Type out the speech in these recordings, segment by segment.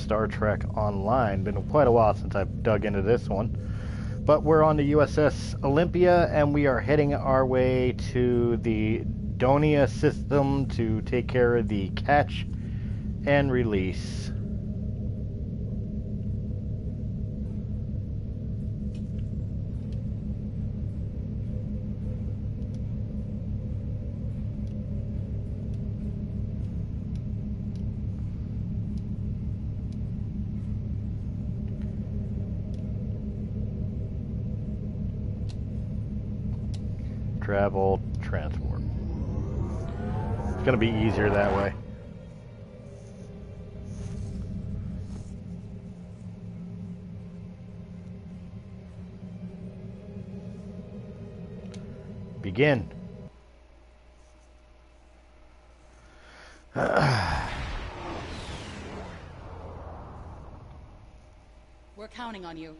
Star Trek Online. Been quite a while since I've dug into this one. But we're on the USS Olympia, and we are heading our way to the Donia system to take care of the catch and release. Travel, transport. It's going to be easier that way. Begin. We're counting on you.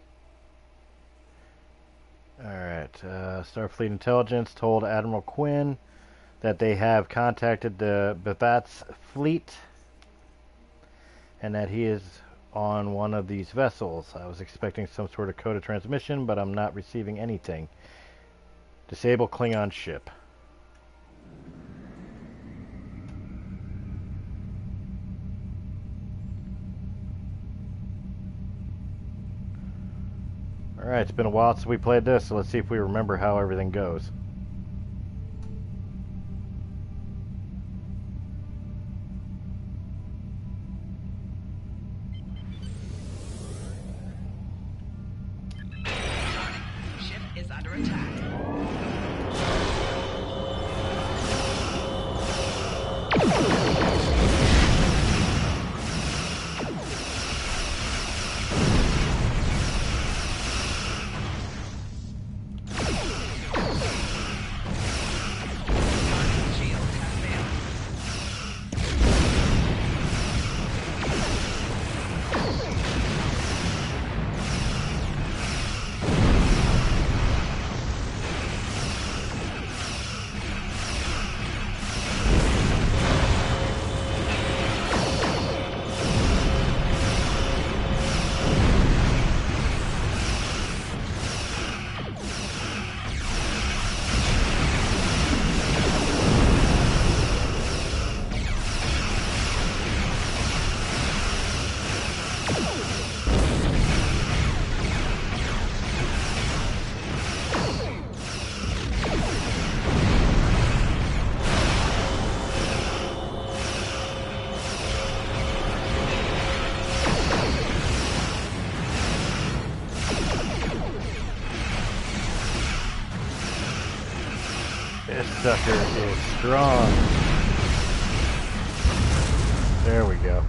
Alright, Starfleet Intelligence told Admiral Quinn that they have contacted the Babat's fleet and that he is on one of these vessels. I was expecting some sort of coded transmission, but I'm not receiving anything. Disable Klingon ship. Alright, it's been a while since we played this, so let's see if we remember how everything goes. Ship is under attack. This sucker is strong. There we go.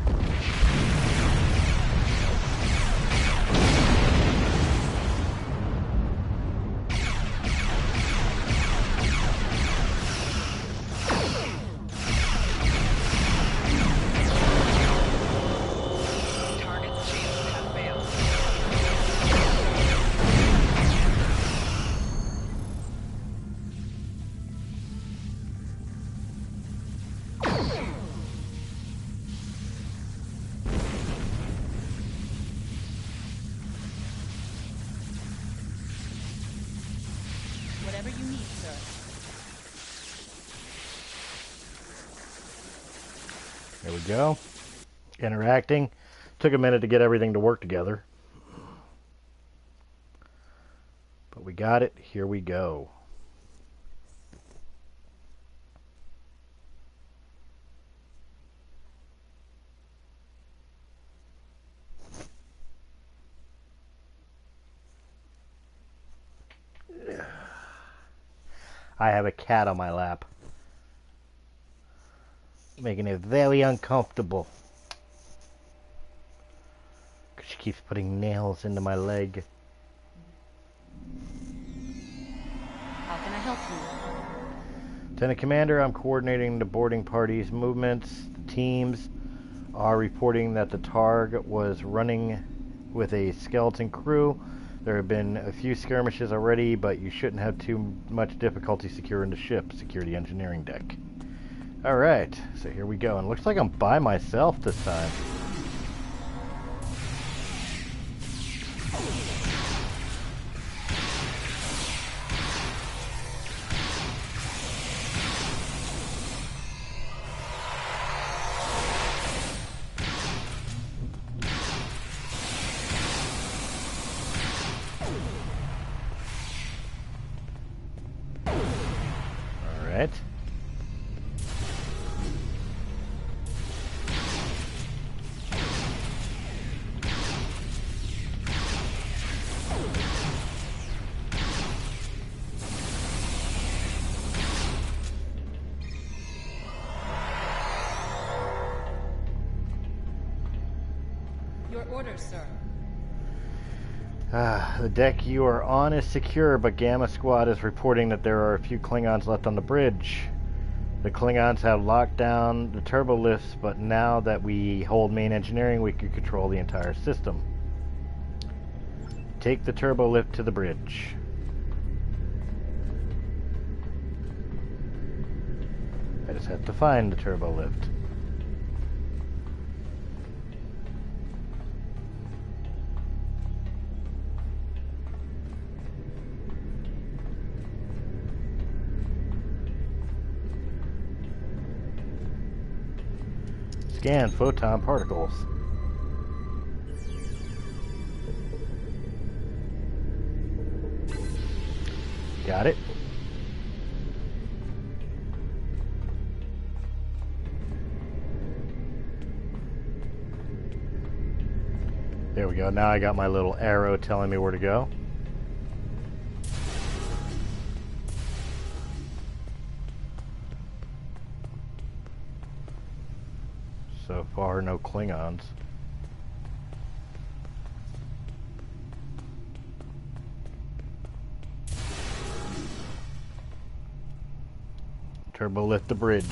Whatever you need, sir. There we go. Interacting. Took a minute to get everything to work together. But we got it. Here we go. I have a cat on my lap, making it very uncomfortable. She keeps putting nails into my leg. How can I help you? Lieutenant Commander, I'm coordinating the boarding party's movements. The teams are reporting that the Targ was running with a skeleton crew. There have been a few skirmishes already, but you shouldn't have too much difficulty securing the ship. Secure the engineering deck. Alright, so here we go. And it looks like I'm by myself this time. Alright. Your orders, sir. The deck you are on is secure, but Gamma Squad is reporting that there are a few Klingons left on the bridge. The Klingons have locked down the turbo lifts, but now that we hold main engineering, we can control the entire system. Take the turbo lift to the bridge. I just have to find the turbo lift. Scan photon particles. Got it. There we go. Now I got my little arrow telling me where to go. So far, no Klingons. Turbo lift the bridge.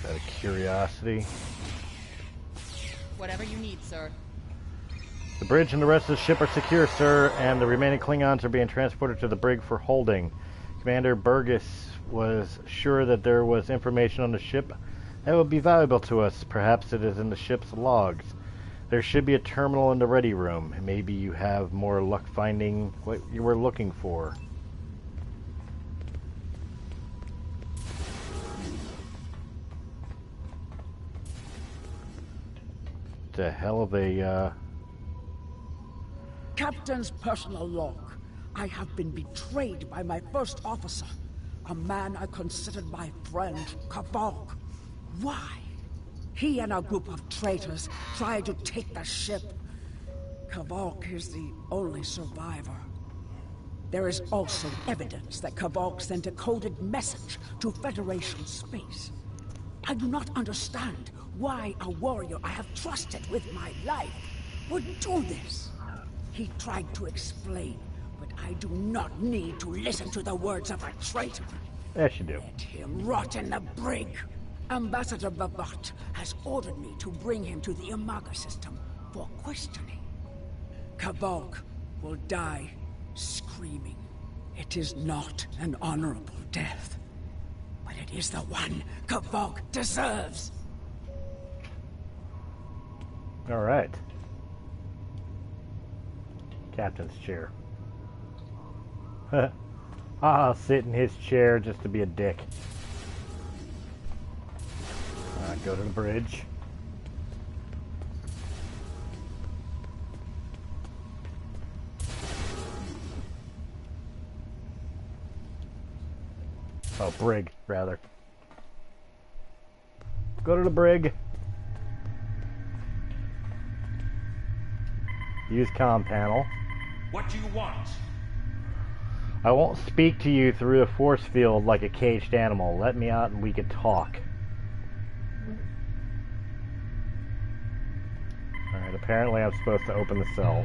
Out of curiosity. Whatever you need, sir. The bridge and the rest of the ship are secure, sir, and the remaining Klingons are being transported to the brig for holding. Commander Burgess was sure that there was information on the ship that would be valuable to us. Perhaps it is in the ship's logs. There should be a terminal in the ready room. Maybe you have more luck finding what you were looking for. The hell of a, Captain's personal log. I have been betrayed by my first officer, a man I considered my friend, Kavok. Why? He and a group of traitors tried to take the ship. Kavok is the only survivor. There is also evidence that Kavok sent a coded message to Federation space. I do not understand why a warrior I have trusted with my life would do this. He tried to explain, but I do not need to listen to the words of a traitor. yes you do. Let him rot in the brig. Ambassador Bavat has ordered me to bring him to the Imaga system for questioning. Kavok will die screaming. It is not an honorable death, but it is the one Kavok deserves. Alright. Captain's chair. I'll sit in his chair just to be a dick. Go to the bridge. Oh, brig, rather. Go to the brig. Use comm panel. What do you want? I won't speak to you through a force field like a caged animal. Let me out and we can talk. Alright, apparently I'm supposed to open the cell.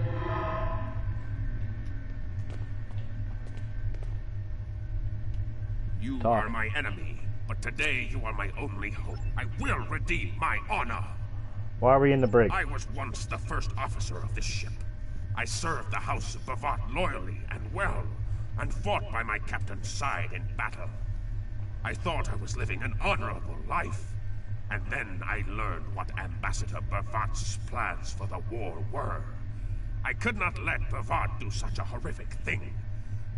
You Talk. are my enemy, but today you are my only hope. I will redeem my honor. Why are we in the brig? I was once the first officer of this ship. I served the House of Bavat loyally and well, and fought by my captain's side in battle. I thought I was living an honorable life, and then I learned what Ambassador Bavat's plans for the war were. I could not let Bavat do such a horrific thing.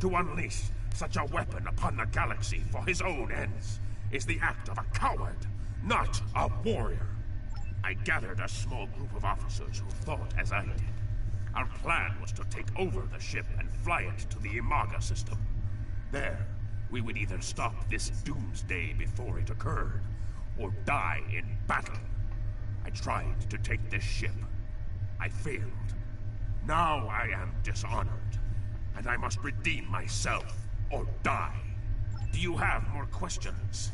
To unleash such a weapon upon the galaxy for his own ends is the act of a coward, not a warrior. I gathered a small group of officers who thought as I did. Our plan was to take over the ship and fly it to the Imaga system. There, we would either stop this doomsday before it occurred, or die in battle. I tried to take this ship. I failed. Now I am dishonored, and I must redeem myself or die. Do you have more questions?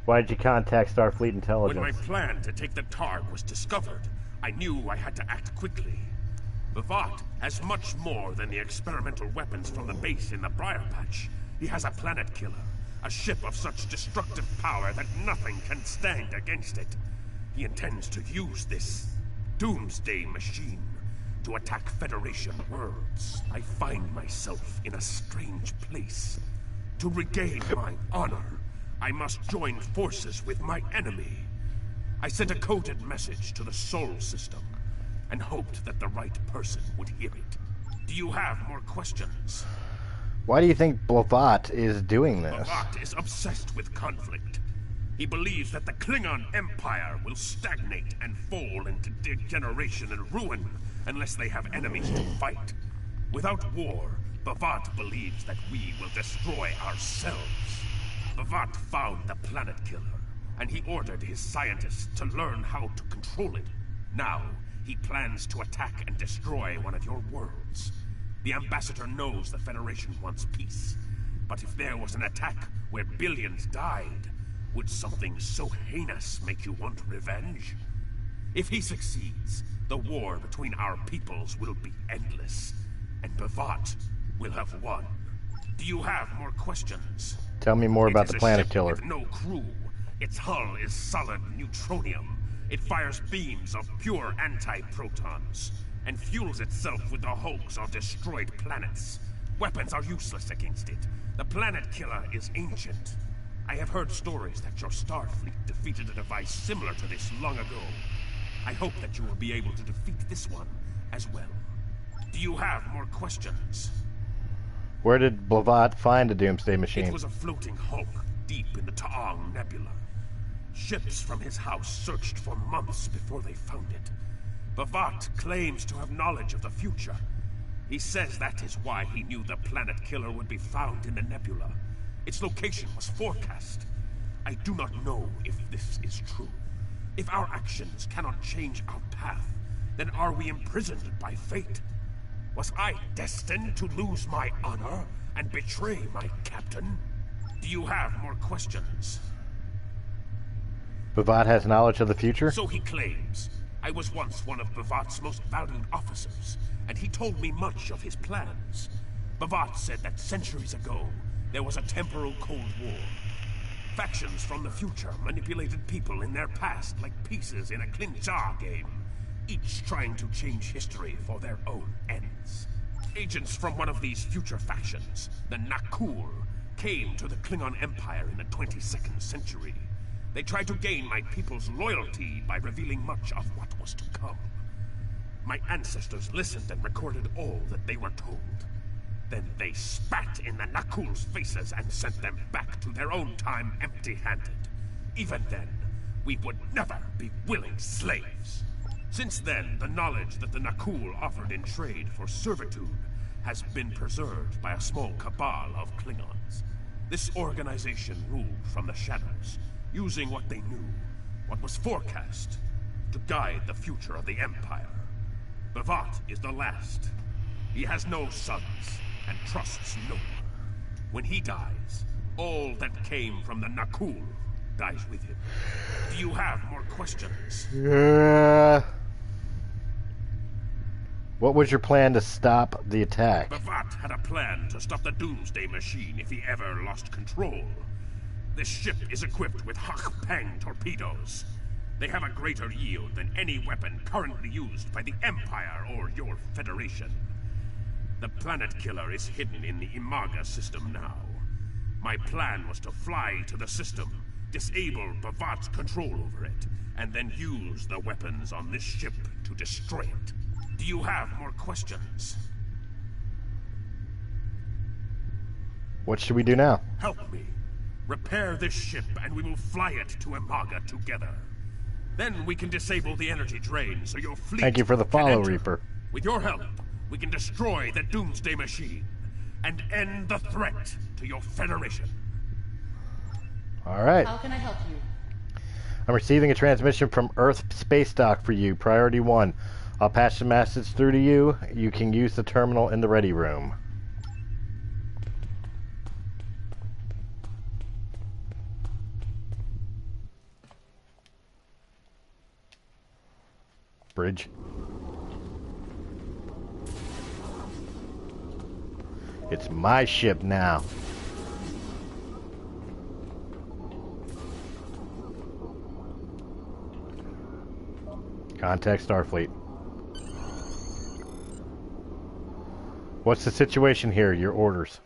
Why did you contact Starfleet Intelligence? When my plan to take the Targ was discovered, I knew I had to act quickly. Bavat has much more than the experimental weapons from the base in the Briar Patch. He has a planet killer, a ship of such destructive power that nothing can stand against it. He intends to use this doomsday machine to attack Federation worlds. I find myself in a strange place. To regain my honor, I must join forces with my enemy. I sent a coded message to the Sol system and hoped that the right person would hear it. Do you have more questions? Why do you think Blavat is doing this? Blavat is obsessed with conflict. He believes that the Klingon Empire will stagnate and fall into degeneration and ruin unless they have enemies to fight. Without war, Bavat believes that we will destroy ourselves. Bavat found the planet killer, and he ordered his scientists to learn how to control it. Now, he plans to attack and destroy one of your worlds. The Ambassador knows the Federation wants peace, but if there was an attack where billions died, would something so heinous make you want revenge? If he succeeds, the war between our peoples will be endless, and Bavat will have won. Do you have more questions? Tell me more about the planet killer. With no crew. Its hull is solid neutronium. It fires beams of pure anti-protons and fuels itself with the hulks of destroyed planets. Weapons are useless against it. The planet killer is ancient. I have heard stories that your Starfleet defeated a device similar to this long ago. I hope that you will be able to defeat this one as well. Do you have more questions? Where did Blavat find the Doomsday Machine? It was a floating hulk deep in the Taong Nebula. Ships from his house searched for months before they found it. Bavat claims to have knowledge of the future. He says that is why he knew the planet killer would be found in the nebula. Its location was forecast. I do not know if this is true. If our actions cannot change our path, then are we imprisoned by fate? Was I destined to lose my honor and betray my captain? Do you have more questions? Bavat has knowledge of the future? So he claims. I was once one of Bavat's most valued officers, and he told me much of his plans. Bavat said that centuries ago, there was a temporal Cold War. Factions from the future manipulated people in their past like pieces in a Klinjar game, each trying to change history for their own ends. Agents from one of these future factions, the Nakul, came to the Klingon Empire in the 22nd century. They tried to gain my people's loyalty by revealing much of what was to come. My ancestors listened and recorded all that they were told. Then they spat in the Nakul's faces and sent them back to their own time empty-handed. Even then, we would never be willing slaves. Since then, the knowledge that the Nakul offered in trade for servitude has been preserved by a small cabal of Klingons. This organization ruled from the shadows, using what they knew, what was forecast, to guide the future of the Empire. Bavat is the last. He has no sons, and trusts no one. When he dies, all that came from the Nakul dies with him. Do you have more questions? What was your plan to stop the attack? Bavat had a plan to stop the Doomsday Machine if he ever lost control. This ship is equipped with Hak-Peng torpedoes. They have a greater yield than any weapon currently used by the Empire or your Federation. The planet killer is hidden in the Imaga system now. My plan was to fly to the system, disable Bavat's control over it, and then use the weapons on this ship to destroy it. Do you have more questions? What should we do now? Help me. Repair this ship and we will fly it to Imaga together. Then we can disable the energy drain so your fleet Thank you for the can follow, enter. Reaper. With your help, we can destroy the Doomsday Machine and end the threat to your Federation. Alright. How can I help you? I'm receiving a transmission from Earth Space Dock for you. Priority 1. I'll patch the message through to you. You can use the terminal in the ready room. Bridge. It's my ship now. Contact Starfleet. What's the situation here? Your orders.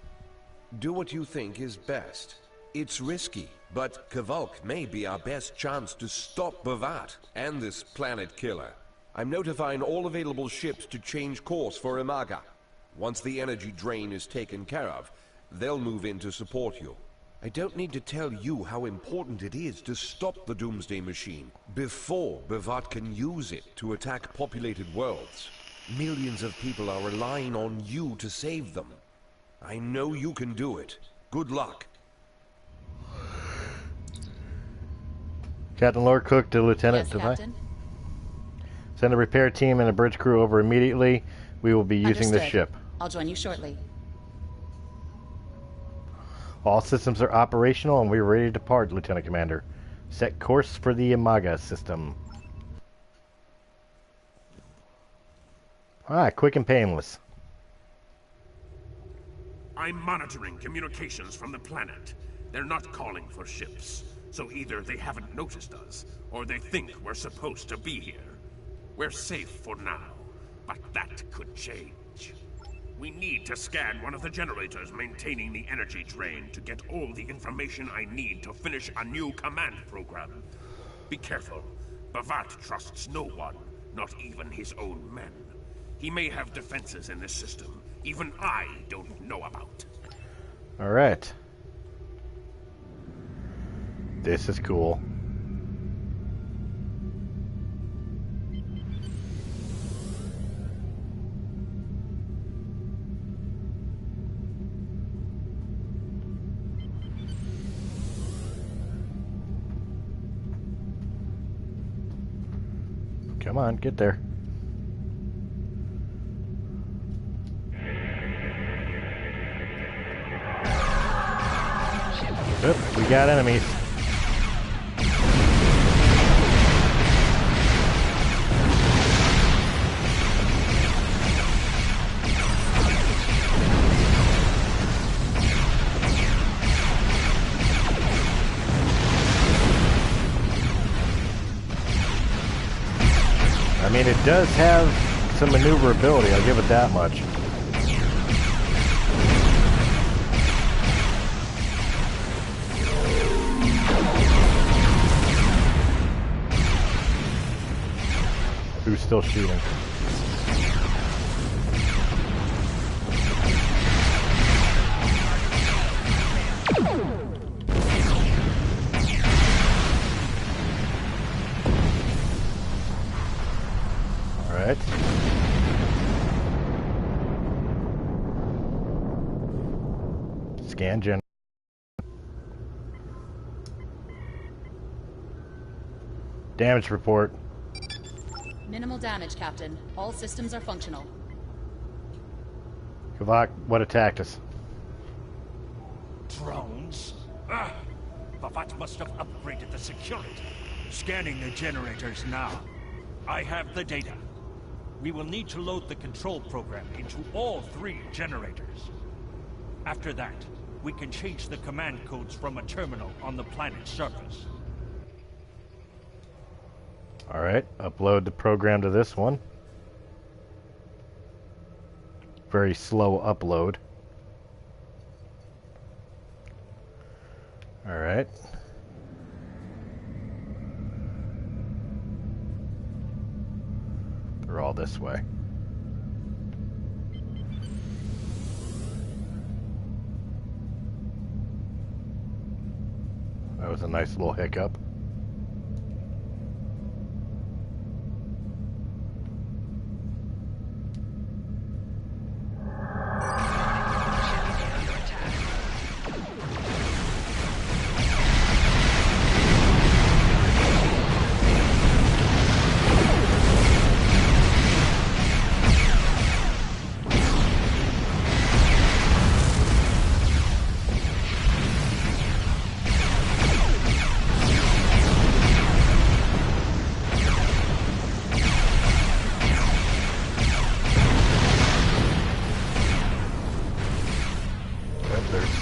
Do what you think is best. It's risky, but Kavok may be our best chance to stop Bavat and this planet killer. I'm notifying all available ships to change course for Imaga. Once the energy drain is taken care of, they'll move in to support you. I don't need to tell you how important it is to stop the Doomsday Machine before Bavat can use it to attack populated worlds. Millions of people are relying on you to save them. I know you can do it. Good luck. Captain Lord Cook to Lieutenant Yes, Devine. Captain. Send a repair team and a bridge crew over immediately. We will be using this Understood. ship. I'll join you shortly. All systems are operational and we are ready to depart, Lieutenant Commander. Set course for the Imaga system. Alright, quick and painless. I'm monitoring communications from the planet. They're not calling for ships. So either they haven't noticed us, or they think we're supposed to be here. We're safe for now, but that could change. We need to scan one of the generators maintaining the energy drain to get all the information I need to finish a new command program. Be careful. Bavat trusts no one, not even his own men. He may have defenses in this system even I don't know about. Alright. This is cool. Come on, get there. Oop, we got enemies. I mean, it does have some maneuverability, I'll give it that much. Who's still shooting? Alright. Scan gen. Damage report. Minimal damage, Captain. All systems are functional. Kavak, what attacked us? Drones? Ah! Bavat must have upgraded the security. Scanning the generators now. I have the data. We will need to load the control program into all 3 generators. After that, we can change the command codes from a terminal on the planet's surface. Alright, upload the program to this one. Very slow upload. Alright. They're all this way. That was a nice little hiccup.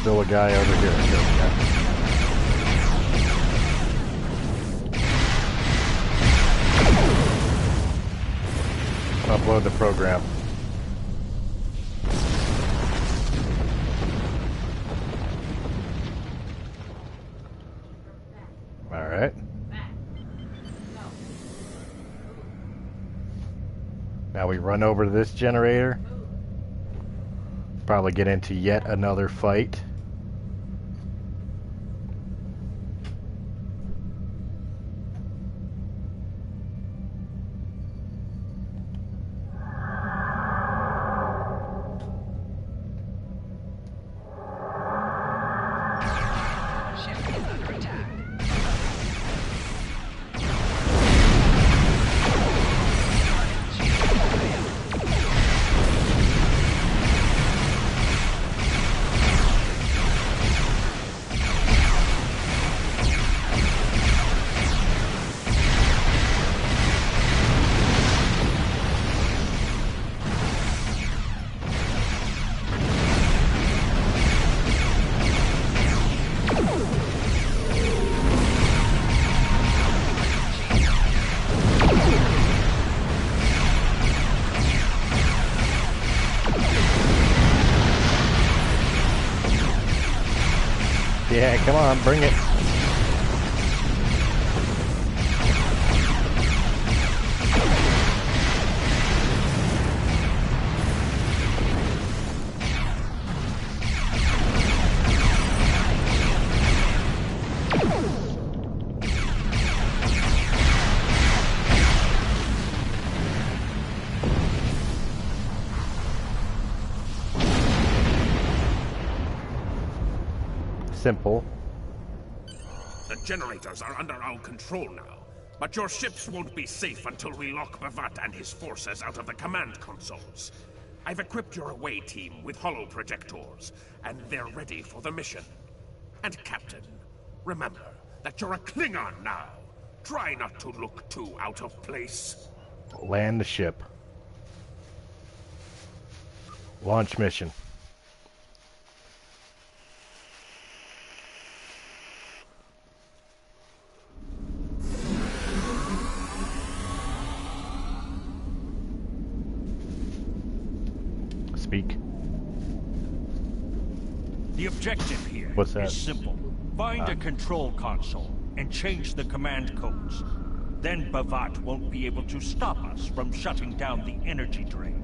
Still a guy over here. Upload the program. All right. Now we run over to this generator. Probably get into yet another fight. Yeah, come on, bring it. Simple. The generators are under our control now, but your ships won't be safe until we lock Bavat and his forces out of the command consoles. I've equipped your away team with holo projectors, and they're ready for the mission. And Captain, remember that you're a Klingon now. Try not to look too out of place. Land the ship. Launch mission. Speak. The objective here What's that? is simple. Find a control console and change the command codes. Then Bavat won't be able to stop us from shutting down the energy drain.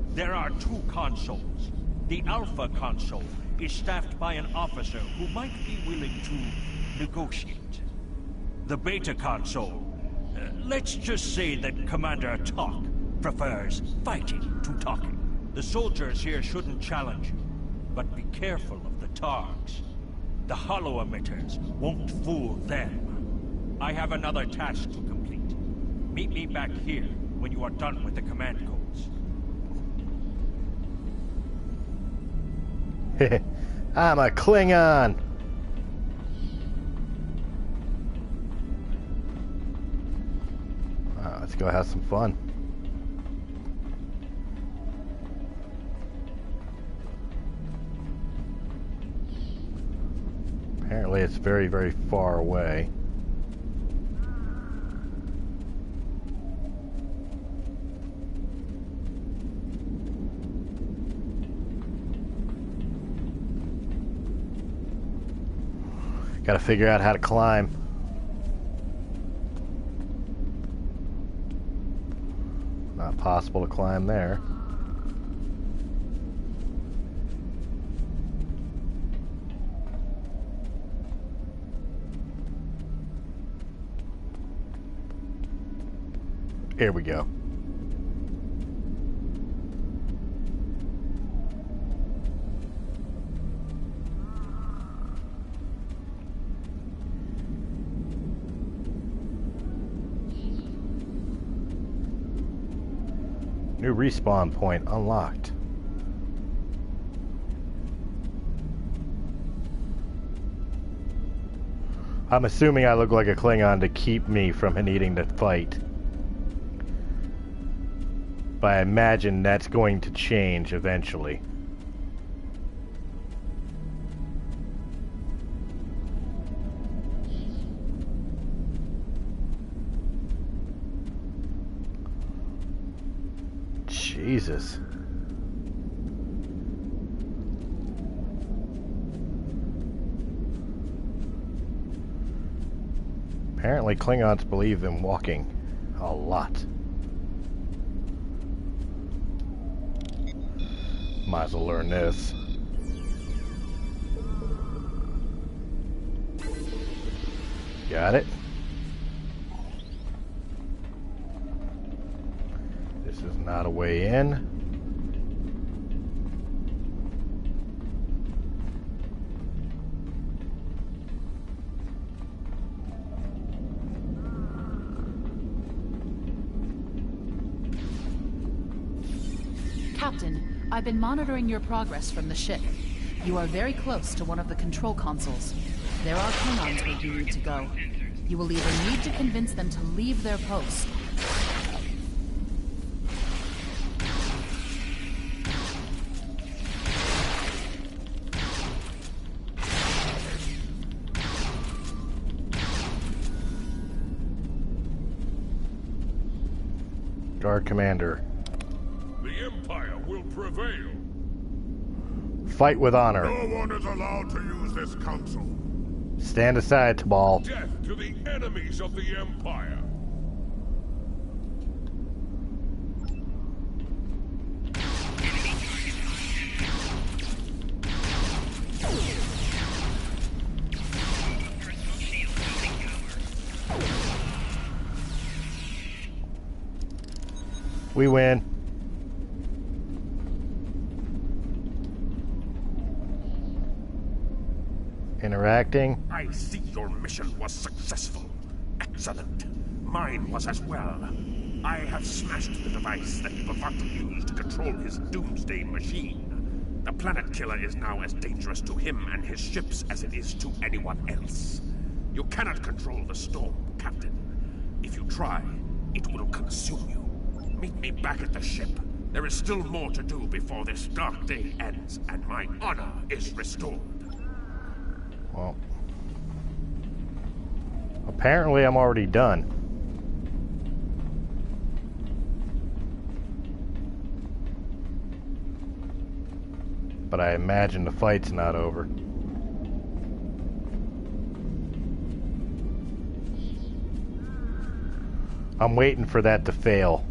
There are two consoles. The Alpha console is staffed by an officer who might be willing to negotiate. The Beta console, let's just say that Commander Talk prefers fighting to talking. The soldiers here shouldn't challenge you, but be careful of the Targs. The holo emitters won't fool them. I have another task to complete. Meet me back here when you are done with the command codes. I'm a Klingon! Let's go have some fun. Apparently it's very, very far away. Gotta figure out how to climb. Not possible to climb there. Here we go. New respawn point unlocked. I'm assuming I look like a Klingon to keep me from needing to fight. But I imagine that's going to change eventually. Jesus. Apparently Klingons believe in walking a lot. Might as well learn this. Got it. This is not a way in. Captain, I've been monitoring your progress from the ship. You are very close to one of the control consoles. There are Klingons where you need to go. You will either need to convince them to leave their post. Guard Commander. The Empire will prevail. Fight with honor. No one is allowed to use this council. Stand aside, Tabal. Death to the enemies of the Empire. We win. Interacting. I see your mission was successful. Excellent. Mine was as well. I have smashed the device that Bavart used to control his doomsday machine. The planet killer is now as dangerous to him and his ships as it is to anyone else. You cannot control the storm, Captain. If you try, it will consume you. Meet me back at the ship. There is still more to do before this dark day ends and my honor is restored. Well, apparently I'm already done. But I imagine the fight's not over. I'm waiting for that to fail.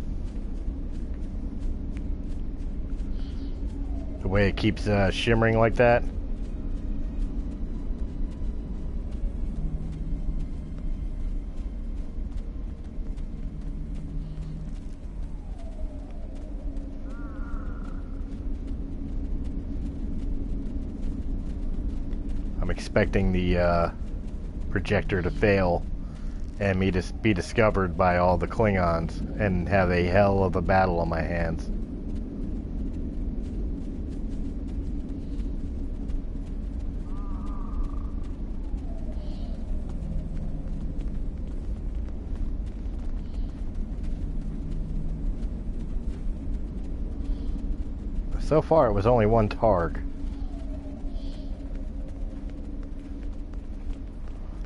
The way it keeps shimmering like that. I'm expecting the projector to fail and me to be discovered by all the Klingons and have a hell of a battle on my hands. So far it was only one targ.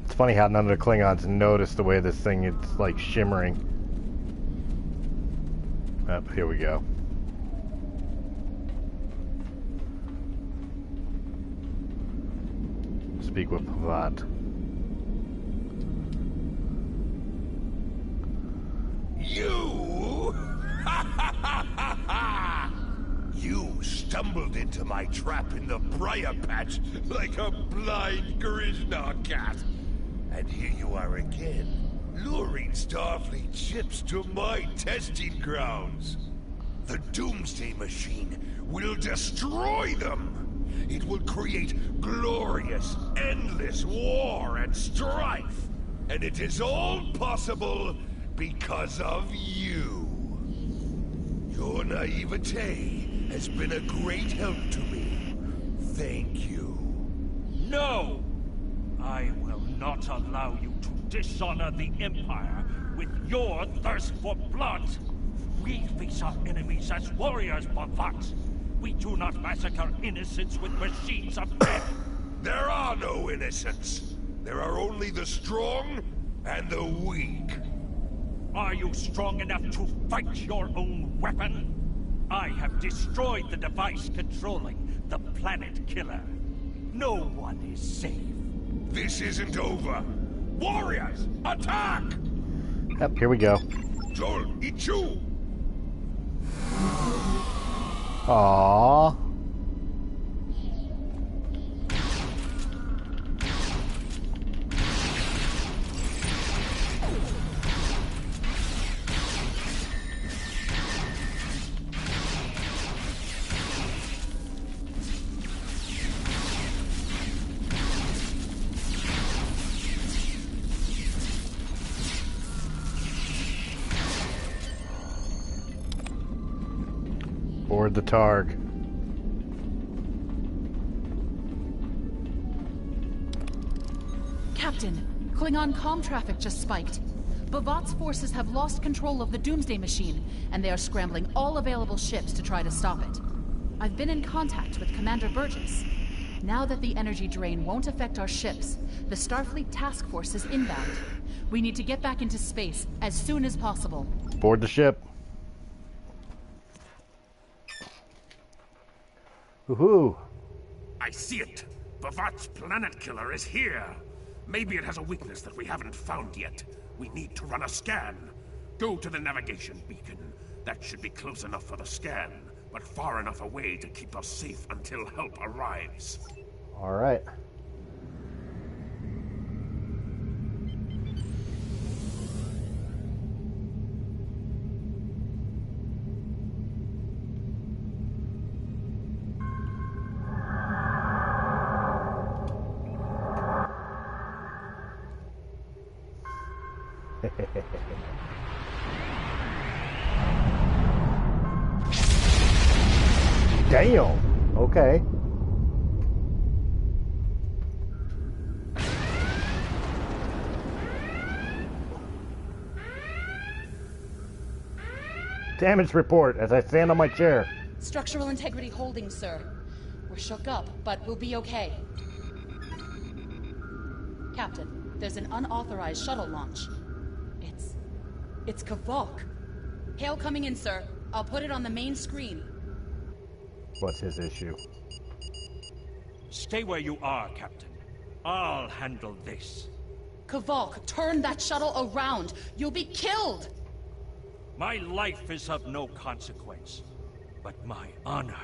It's funny how none of the Klingons noticed the way this thing is like shimmering. Oh, here we go. Speak with Pavat. You! You stumbled into my trap in the briar patch like a blind Grishnar cat. And here you are again, luring Starfleet ships to my testing grounds. The Doomsday Machine will destroy them. It will create glorious, endless war and strife. And it is all possible because of you. Your naivete has been a great help to me. Thank you. No! I will not allow you to dishonor the Empire with your thirst for blood. We face our enemies as warriors, Bovat. We do not massacre innocents with machines of death. There are no innocents. There are only the strong and the weak. Are you strong enough to fight your own weapon? I have destroyed the device controlling the planet killer. No one is safe. This isn't over. Warriors, attack! Yep, here we go. Joel, Ichu! Aww. Board the Targ. Captain, Klingon comm traffic just spiked. Bavat's forces have lost control of the Doomsday Machine, and they are scrambling all available ships to try to stop it. I've been in contact with Commander Burgess. Now that the energy drain won't affect our ships, the Starfleet task force is inbound. We need to get back into space as soon as possible. Board the ship. Woohoo! I see it. Bavat's planet killer is here. Maybe it has a weakness that we haven't found yet. We need to run a scan. Go to the navigation beacon. That should be close enough for the scan, but far enough away to keep us safe until help arrives. All right. Damn. Okay. Damage report as I stand on my chair. Structural integrity holding, sir. We're shook up, but we'll be okay. Captain, there's an unauthorized shuttle launch. It's Kavok. Hail coming in, sir. I'll put it on the main screen. What's his issue? Stay where you are, Captain. I'll handle this. Kavok, turn that shuttle around. You'll be killed! My life is of no consequence, but my honor.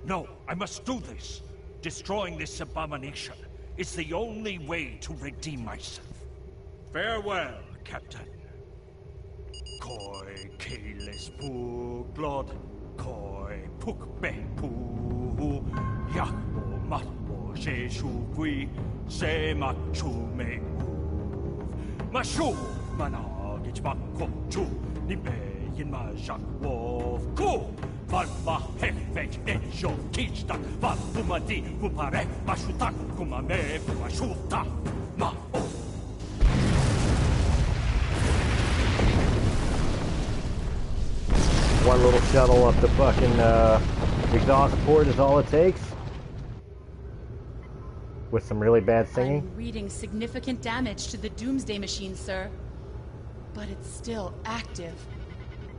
No, I must do this. Destroying this abomination is the only way to redeem myself. Farewell, Captain. Koi keles pu glod, koi puk be pu, yakbo matbo jeshu gui, se machu me uv. Mashu managich bakko chu, nimbe yin ma jak wov ku. Valva hefet ejo kichta, val pumadi pupare, mashutak kumame pumashuta, ma o. One little shuttle up the fucking exhaust port is all it takes. With some really bad singing. I'm reading significant damage to the Doomsday Machine, sir. But it's still active.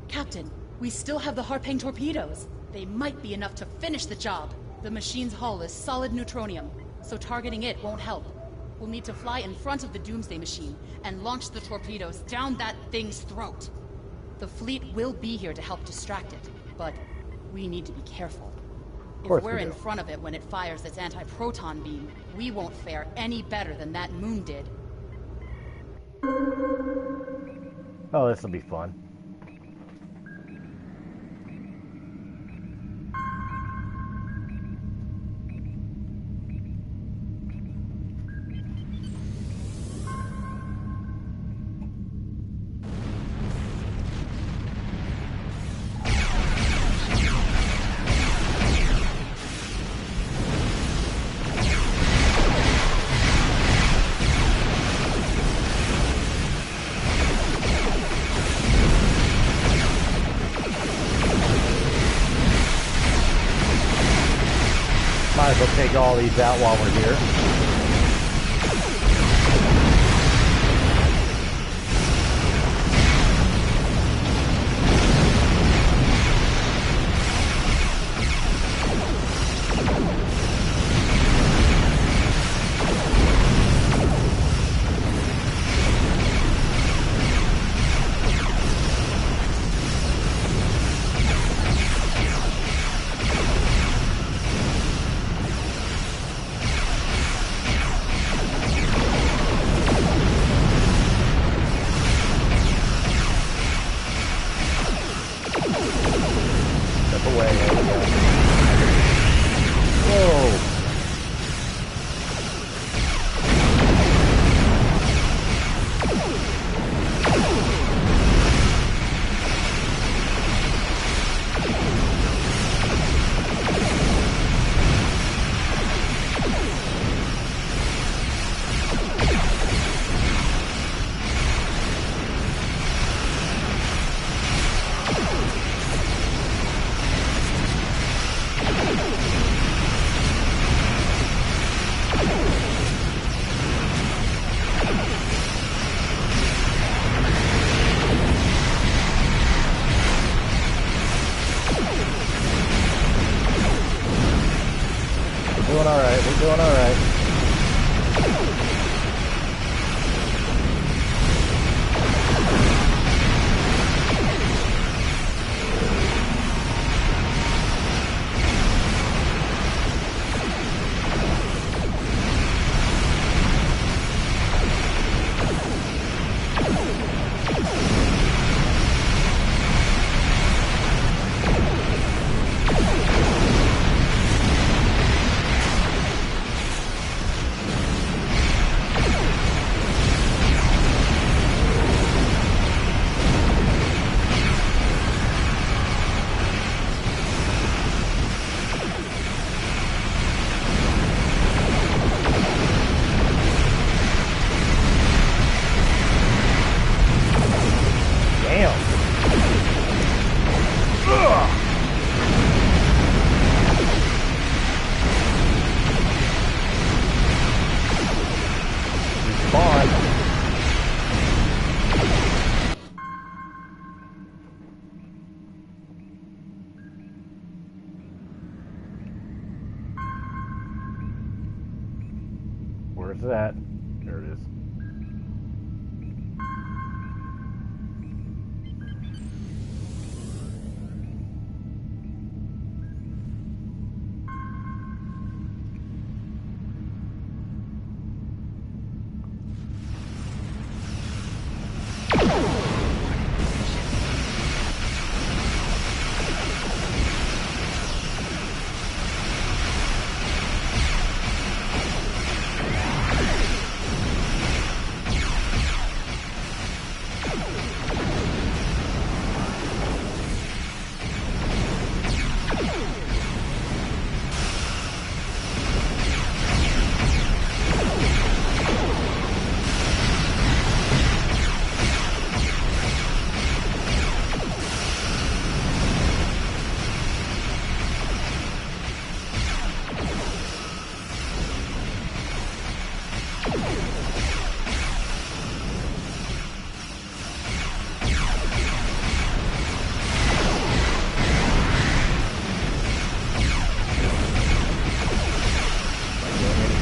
Captain, we still have the Harpang torpedoes. They might be enough to finish the job. The machine's hull is solid neutronium, so targeting it won't help. We'll need to fly in front of the Doomsday Machine and launch the torpedoes down that thing's throat. The fleet will be here to help distract it, but we need to be careful. If we're in front of it when it fires its anti-proton beam, we won't fare any better than that moon did. Oh, this will be fun. Might as well take all these out while we're here. Step away, there we go. Whoa! We're doing alright, we're doing alright. Where's that? There it is.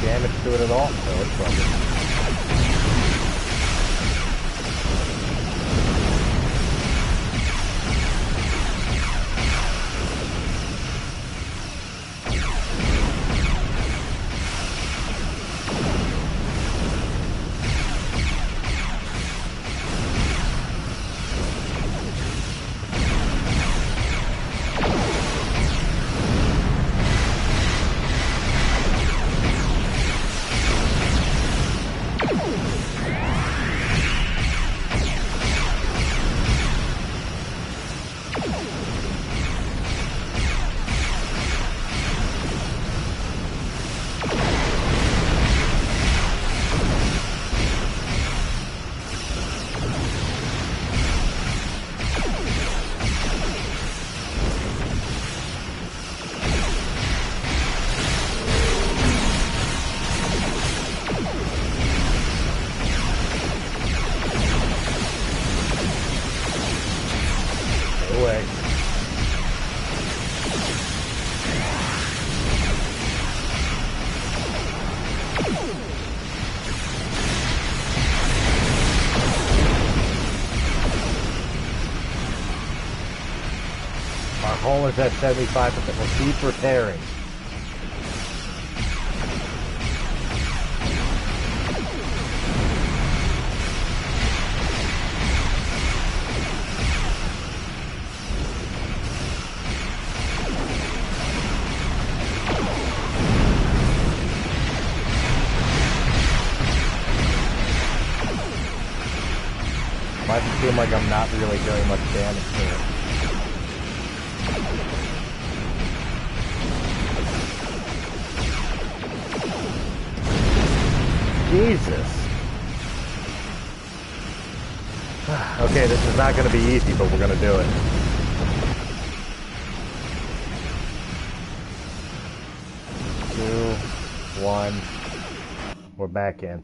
Damage to it at all? No, it's probably. Our hull is at 75%. We'll keep repairing. Might seem like I'm not really doing much damage to it. Jesus. Okay, this is not going to be easy, but we're going to do it. Two, one. We're back in.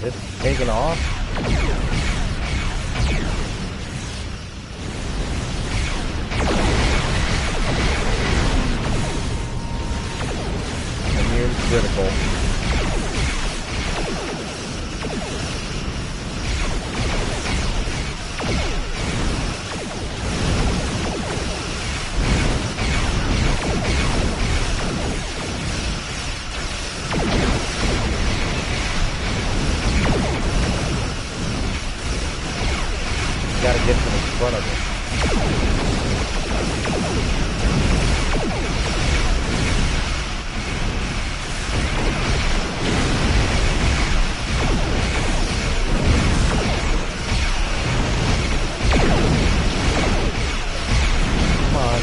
It's taken off. Immune critical. Gotta get to the front of it. Come on.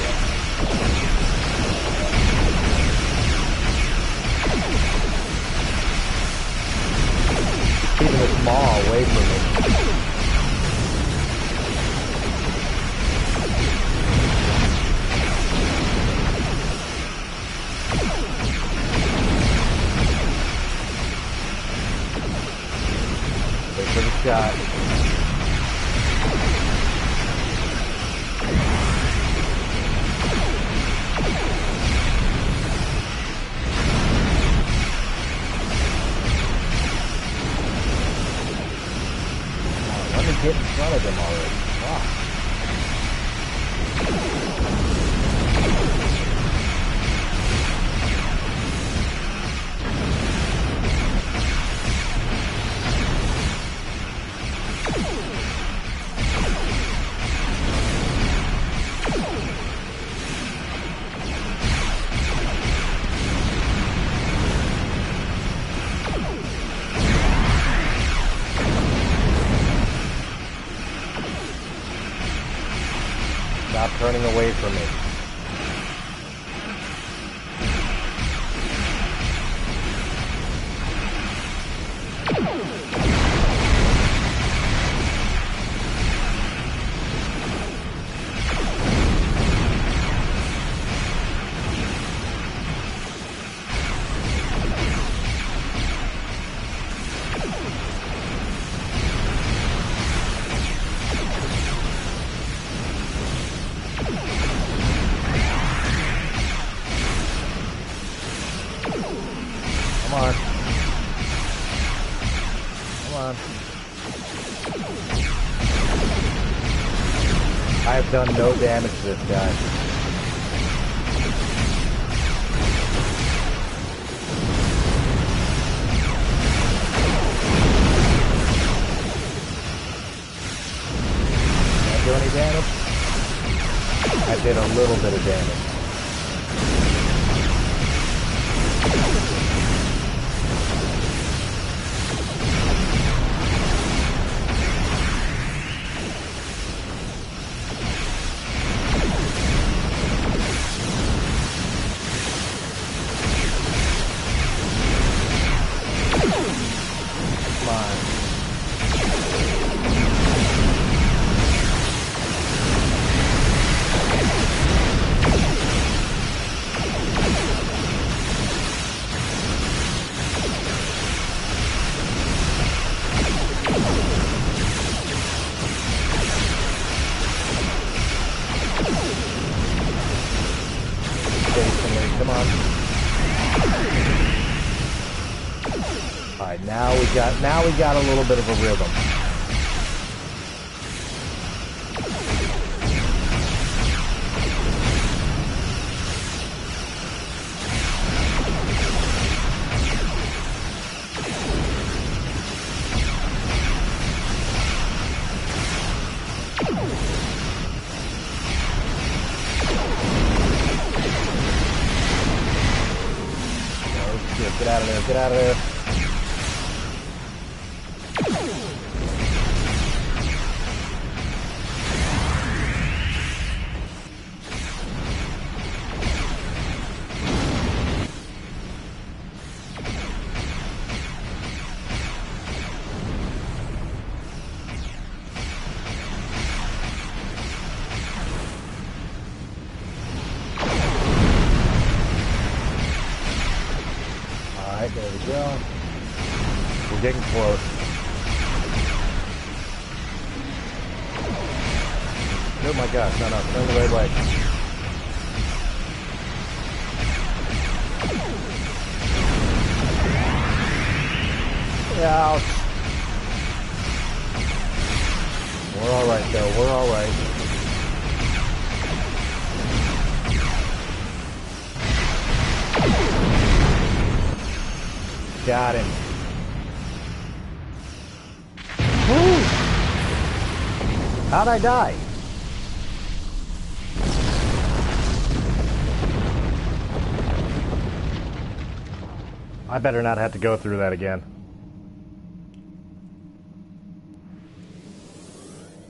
Keeping this maw away from me. Wait for the shot. Let me get in front of them already. Wow. Stop turning away from me. Come on. Come on. I have done no damage to this guy. Did I do any damage? I did a little bit of damage. Come on. Now we got a little bit of a rhythm. Get out of there, get out of there. There we go. We're getting close. Oh my gosh, no, turn the right way. Ouch. We're alright though, we're alright. Got him. Woo! How'd I die? I better not have to go through that again.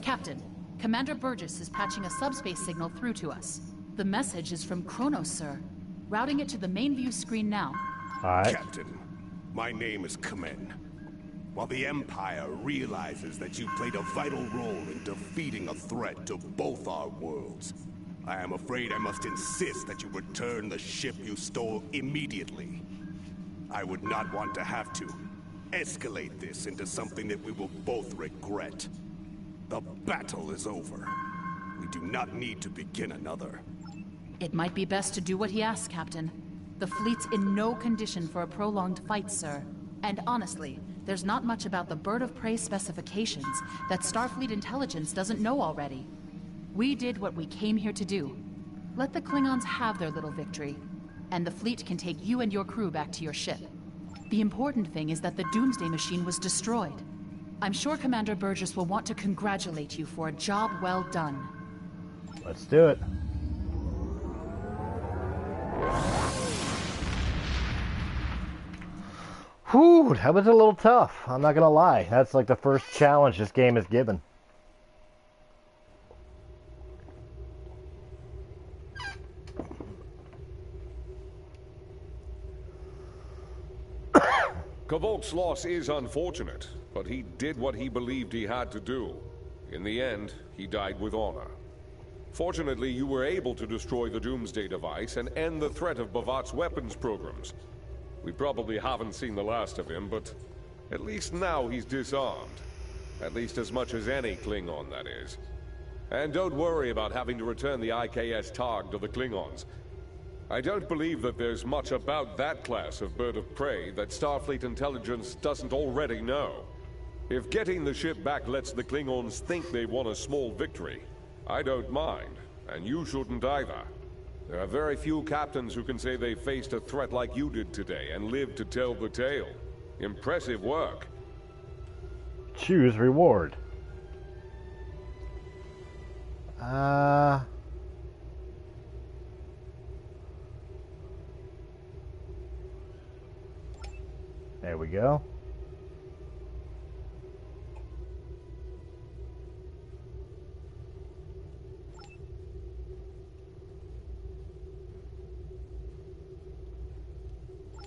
Captain, Commander Burgess is patching a subspace signal through to us. The message is from Kronos, sir. Routing it to the main view screen now. Alright. Captain, my name is Kamen. While the Empire realizes that you played a vital role in defeating a threat to both our worlds, I am afraid I must insist that you return the ship you stole immediately. I would not want to have to escalate this into something that we will both regret. The battle is over. We do not need to begin another. It might be best to do what he asks, Captain. The fleet's in no condition for a prolonged fight, sir. And honestly, there's not much about the Bird of Prey specifications that Starfleet intelligence doesn't know already. We did what we came here to do. Let the Klingons have their little victory, and the fleet can take you and your crew back to your ship. The important thing is that the Doomsday Machine was destroyed. I'm sure Commander Burgess will want to congratulate you for a job well done. Let's do it. Whew, that was a little tough. I'm not gonna lie. That's like the first challenge this game is given. Kvolk's loss is unfortunate, but he did what he believed he had to do. In the end, he died with honor. Fortunately, you were able to destroy the Doomsday device and end the threat of Bavat's weapons programs. We probably haven't seen the last of him, but at least now he's disarmed. At least as much as any Klingon, that is. And don't worry about having to return the IKS Targ to the Klingons. I don't believe that there's much about that class of bird of prey that Starfleet intelligence doesn't already know. If getting the ship back lets the Klingons think they won a small victory, I don't mind, and you shouldn't either. There are very few captains who can say they faced a threat like you did today and lived to tell the tale. Impressive work. Choose reward. There we go.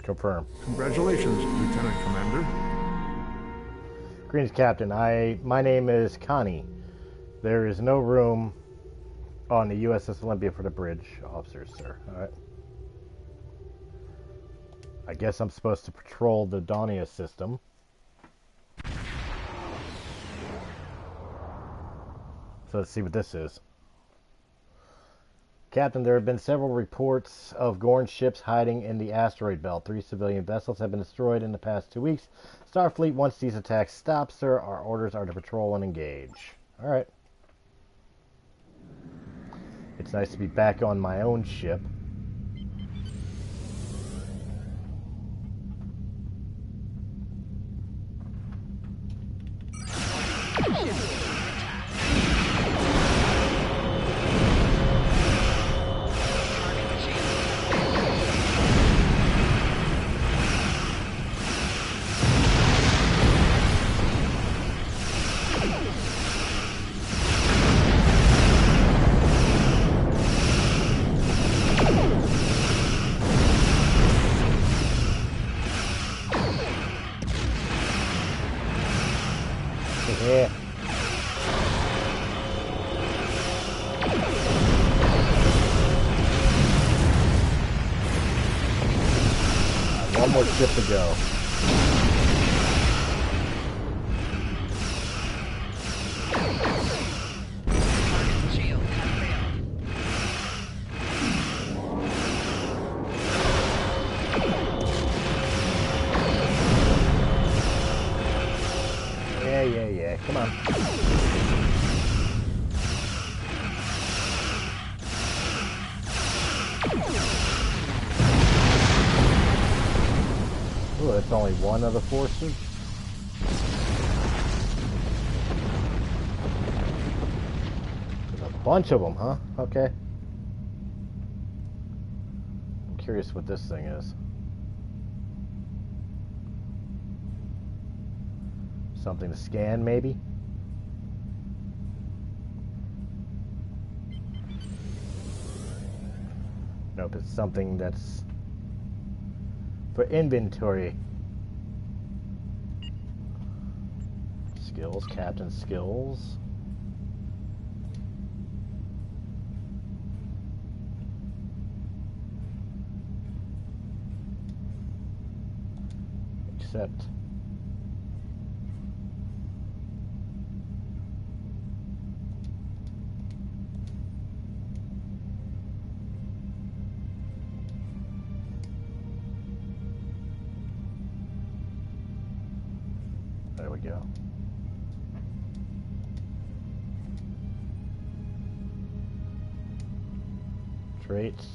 Confirm. Congratulations, Lieutenant Commander. Greetings, Captain. My name is Connie. There is no room on the USS Olympia for the bridge officers, sir. All right. I guess I'm supposed to patrol the Daunia system. So let's see what this is. Captain, there have been several reports of Gorn ships hiding in the asteroid belt. 3 civilian vessels have been destroyed in the past 2 weeks. Starfleet wants these attacks stopped, sir. Our orders are to patrol and engage. Alright. It's nice to be back on my own ship. Yeah. One more ship to go. Shield has failed. Yeah. Come on. Ooh, that's only one of the forces. There's a bunch of them, huh? Okay. I'm curious what this thing is. Something to scan, maybe? Nope, it's something that's for inventory. Skills, captain skills. Accept. There we go. Traits.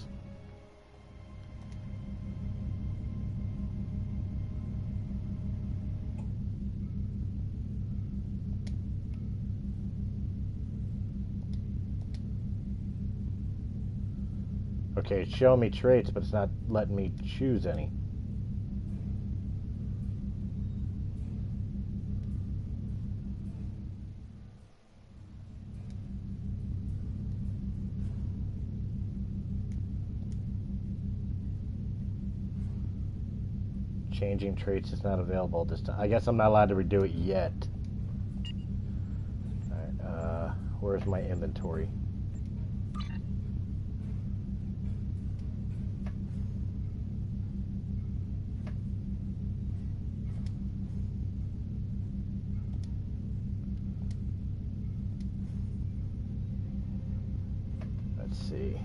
Okay, it's showing me traits, but it's not letting me choose any. Changing traits is not available this time. I guess I'm not allowed to redo it yet. Alright, where's my inventory? Let's see.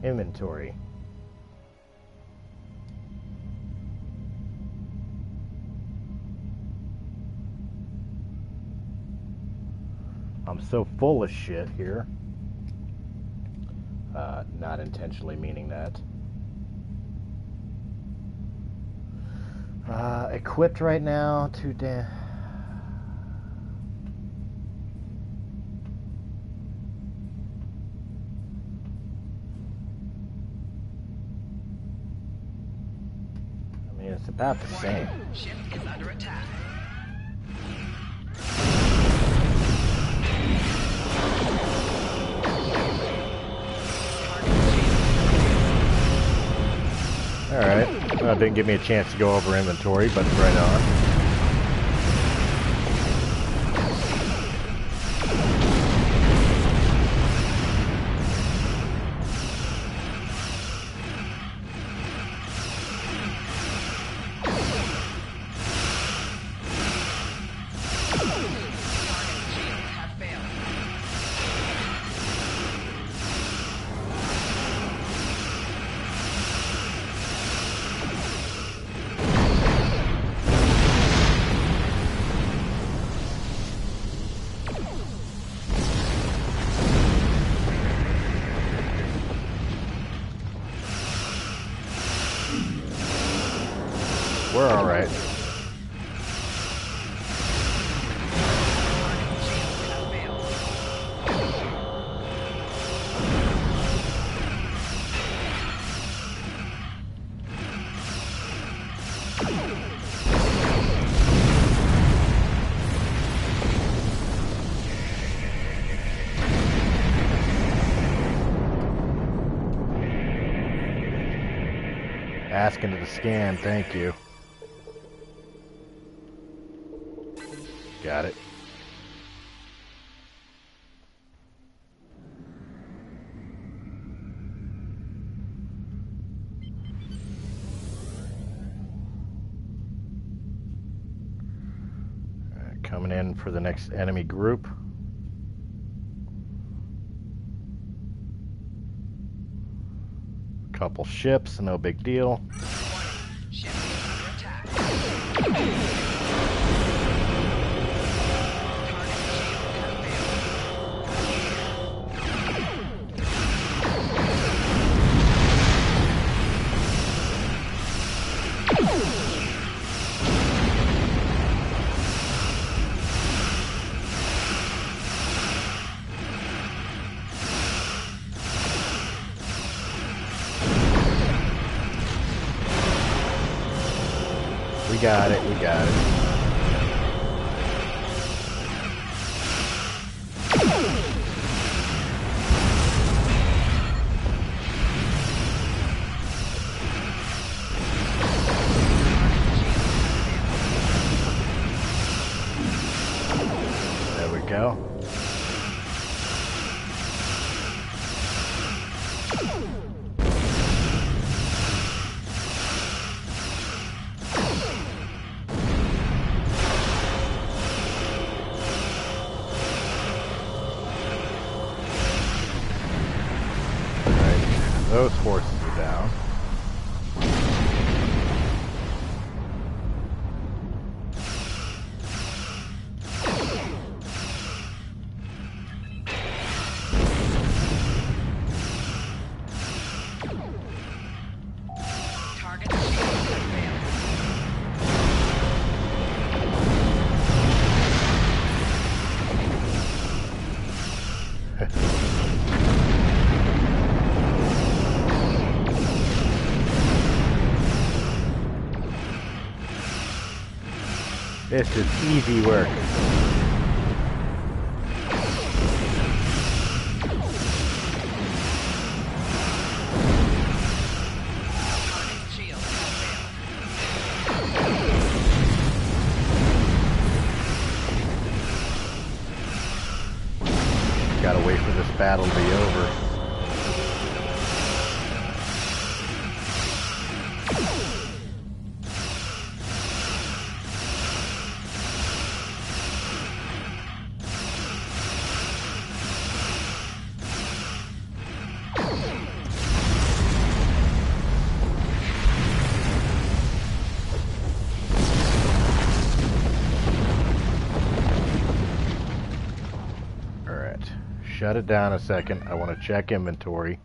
Inventory. I'm so full of shit here. Not intentionally meaning that. Equipped right now to it's about the same. Ship is under attack. Alright. Didn't give me a chance to go over inventory, but right on. We're alright. Asking to the scan, thank you. Got it. Alright, coming in for the next enemy group. Couple ships, no big deal. Ship under attack. Target shield has We got it, we got it. There we go. Those forces are down. target shield has failed. This is easy work. Target shield has failed. Gotta wait for this battle to be over. Shut it down a second. I want to check inventory.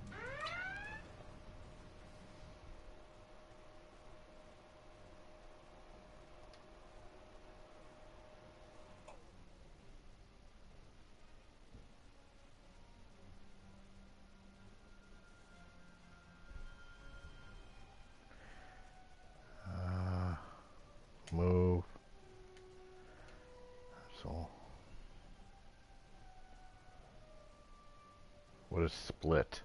Move. So. What is split?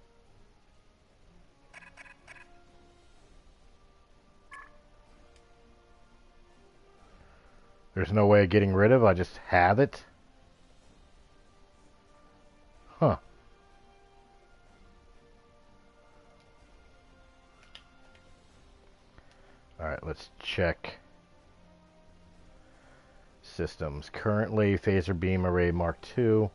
There's no way of getting rid of it, I just have it? Huh. Alright, let's check systems. Currently, Phaser Beam Array Mark II.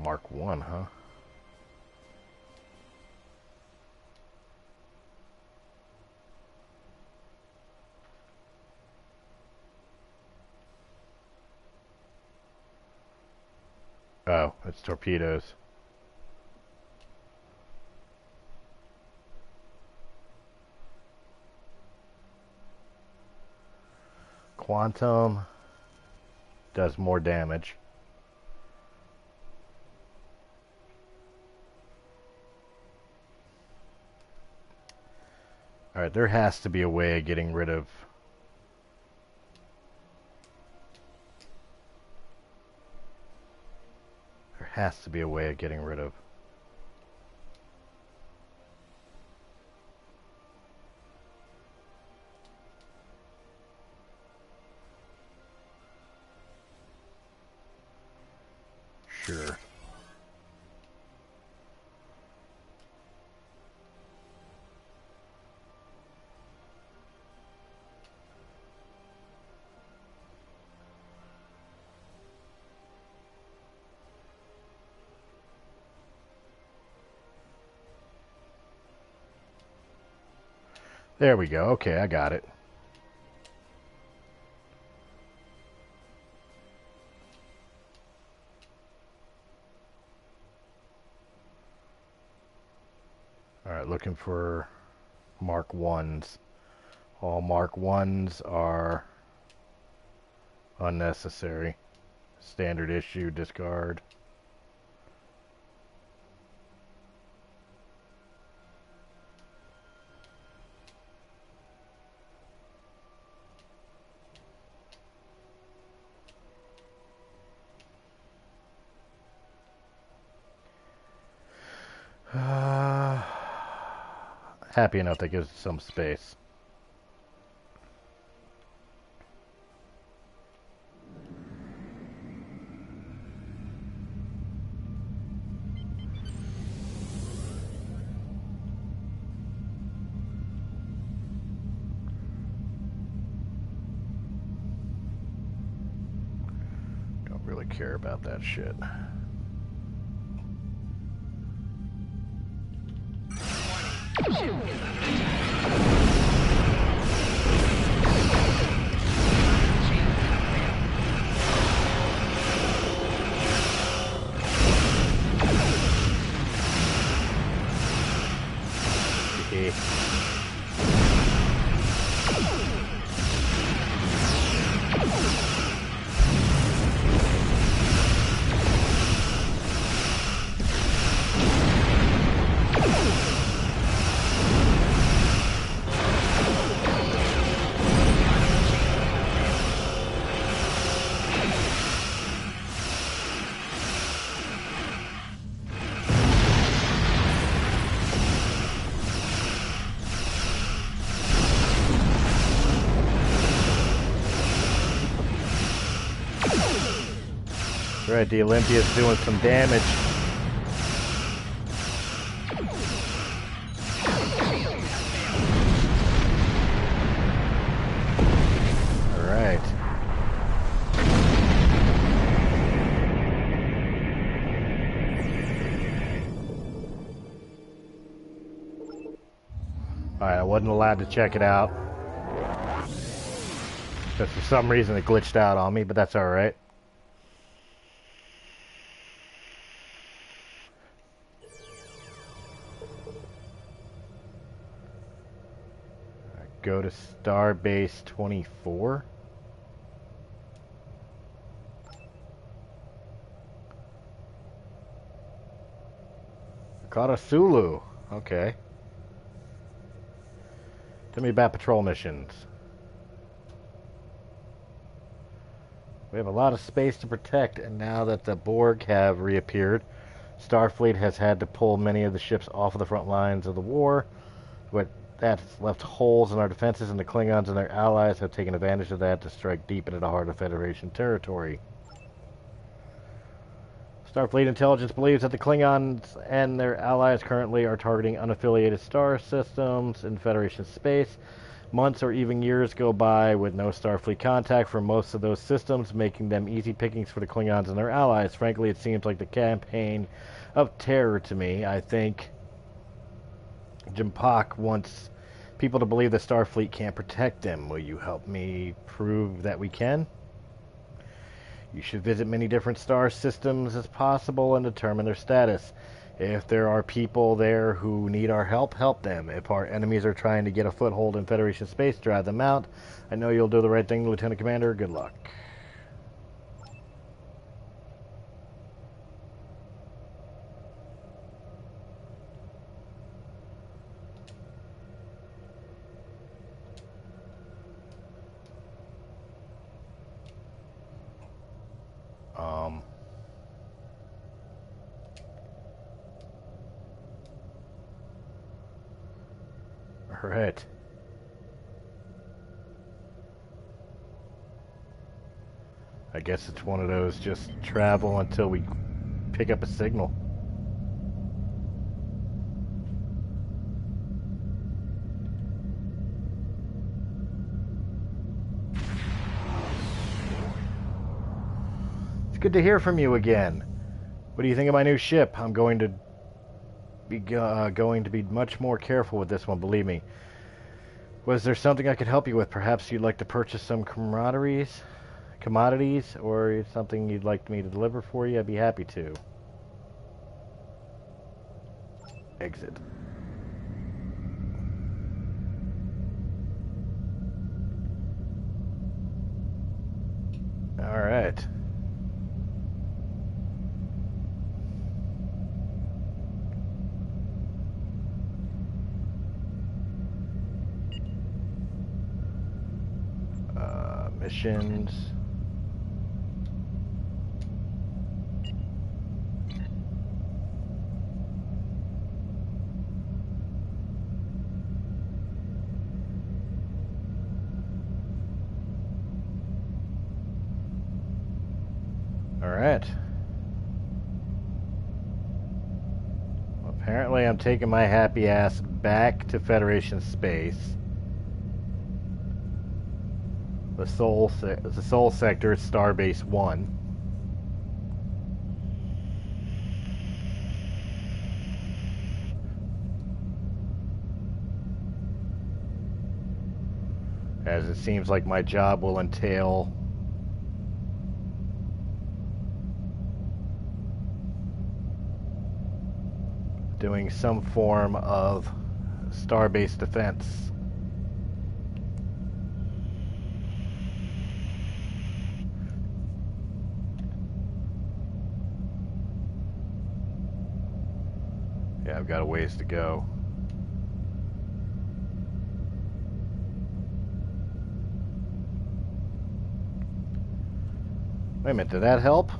Mark 1, huh? Oh, it's torpedoes. Quantum does more damage. Alright, there has to be a way of getting rid of... There has to be a way of getting rid of... Sure. There we go. Okay, I got it. Alright, looking for Mark 1s. All Mark 1s are unnecessary. Standard issue, discard. Happy enough that gives it some space. Don't really care about that shit. Right, the Olympia's doing some damage. Alright. Alright, I wasn't allowed to check it out. Because for some reason it glitched out on me, but that's alright. Go to Starbase 24. Caught a Sulu. Okay. Tell me about patrol missions. We have a lot of space to protect, and now that the Borg have reappeared, Starfleet has had to pull many of the ships off of the front lines of the war. That's left holes in our defenses, and the Klingons and their allies have taken advantage of that to strike deep into the heart of Federation territory. Starfleet intelligence believes that the Klingons and their allies currently are targeting unaffiliated star systems in Federation space. Months or even years go by with no Starfleet contact for most of those systems, making them easy pickings for the Klingons and their allies. Frankly, it seems like the campaign of terror to me. I think Jimpak wants people to believe that Starfleet can't protect them. Will you help me prove that we can? You should visit many different star systems as possible and determine their status. If there are people there who need our help, help them. If our enemies are trying to get a foothold in Federation space, drive them out. I know you'll do the right thing, Lieutenant Commander. Good luck. Alright. I guess it's one of those just travel until we pick up a signal. It's good to hear from you again. What do you think of my new ship? I'm going to be much more careful with this one, believe me. Was there something I could help you with? Perhaps you'd like to purchase some commodities, or something you'd like me to deliver for you? I'd be happy to. Exit. All right. Missions. All right. Well, apparently I'm taking my happy ass back to Federation space. The Sol sector, Starbase 1. As it seems like my job will entail doing some form of Starbase defense. Yeah, I've got a ways to go. Wait a minute, did that help?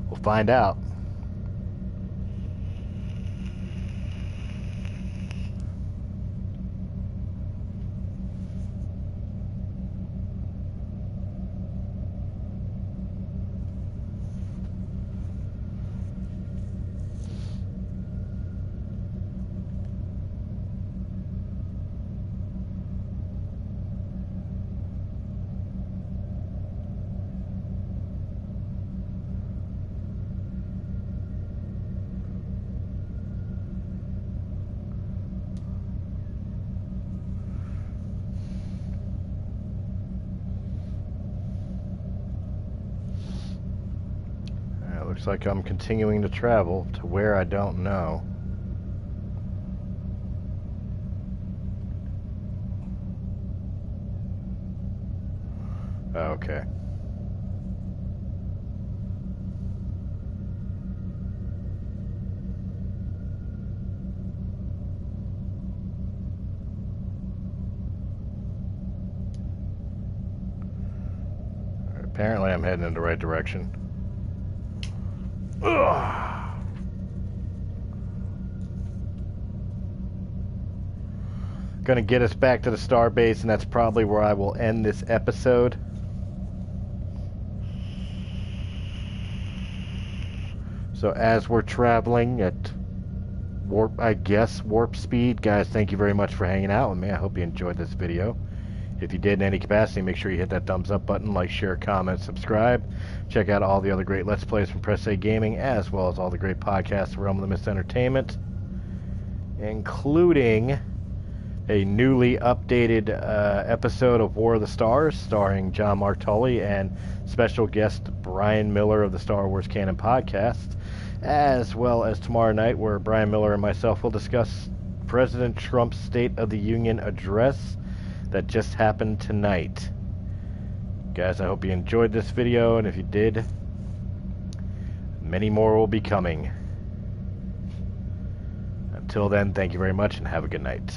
We'll find out. Looks like I'm continuing to travel to where I don't know. Okay. Apparently I'm heading in the right direction. Ugh. Gonna get us back to the starbase, and that's probably where I will end this episode. So as we're traveling at warp speed, guys, thank you very much for hanging out with me. I hope you enjoyed this video. If you did in any capacity, make sure you hit that thumbs up button, like, share, comment, subscribe. Check out all the other great Let's Plays from Press A Gaming, as well as all the great podcasts from Realm of the Mist Entertainment, including a newly updated episode of War of the Stars starring John Martully and special guest Brian Miller of the Star Wars Canon Podcast, as well as tomorrow night where Brian Miller and myself will discuss President Trump's State of the Union address that just happened tonight. Guys, I hope you enjoyed this video, and if you did, many more will be coming. Until then, thank you very much and have a good night.